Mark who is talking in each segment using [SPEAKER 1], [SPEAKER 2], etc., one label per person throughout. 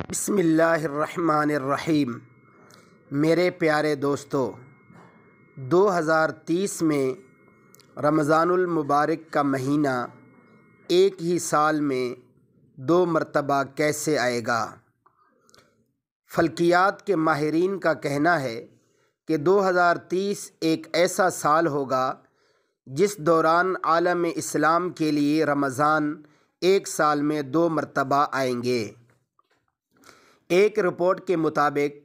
[SPEAKER 1] بسم اللہ الرحمن الرحیم۔ میرے پیارے دوستو، 2030 میں رمضان المبارک کا مہینہ ایک ہی سال میں 2 مرتبہ کیسے آئے گا؟ فلکیات کے ماہرین کا کہنا ہے کہ 2030 ایک ایسا سال ہوگا جس دوران عالم اسلام کے لیے رمضان ایک سال میں 2 مرتبہ آئیں گے۔ ایک رپورٹ کے مطابق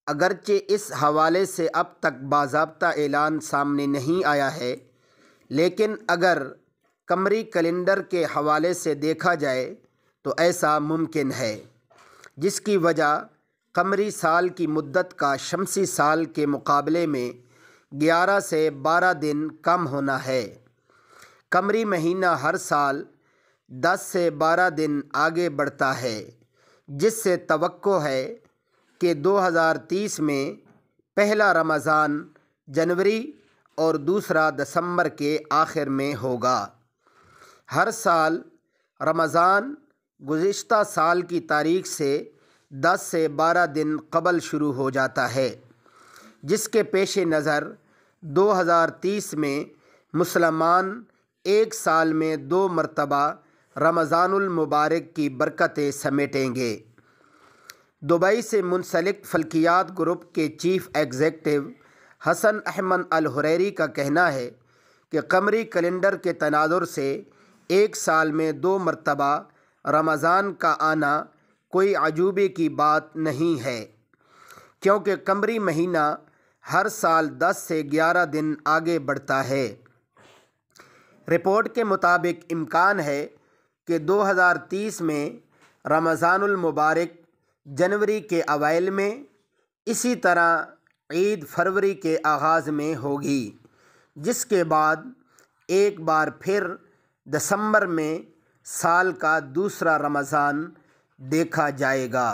[SPEAKER 1] اگرچہ اس حوالے سے اب تک باضابطہ اعلان سامنے نہیں آیا ہے، لیکن اگر قمری کیلنڈر کے حوالے سے دیکھا جائے تو ایسا ممکن ہے، جس کی وجہ قمری سال کی مدت کا شمسی سال کے مقابلے میں 11 سے 12 دن کم ہونا ہے۔ قمری مہینہ ہر سال 10 سے 12 دن آگے بڑھتا ہے، جس سے توقع ہے کہ 2030 میں پہلا رمضان جنوری اور دوسرا دسمبر کے آخر میں ہوگا۔ ہر سال رمضان گزشتہ سال کی تاریخ سے 10 سے 12 دن قبل شروع ہو جاتا ہے، جس کے پیش نظر 2030 میں مسلمان ایک سال میں 2 مرتبہ رمضان المبارک کی برکتیں سمیٹیں گے۔ دبئی سے منسلک فلکیات گروپ کے چیف ایگزیکٹو حسن احمد الحریری کا کہنا ہے کہ قمری کیلنڈر کے تناظر سے ایک سال میں 2 مرتبہ رمضان کا آنا کوئی عجوبے کی بات نہیں ہے، کیونکہ قمری مہینہ ہر سال 10 سے 11 دن آگے بڑھتا ہے۔ رپورٹ کے مطابق امکان ہے کہ 2030 میں رمضان المبارک جنوری کے اوائل میں، اسی طرح عید فروری کے آغاز میں ہوگی، جس کے بعد ایک بار پھر دسمبر میں سال کا دوسرا رمضان دیکھا جائے گا۔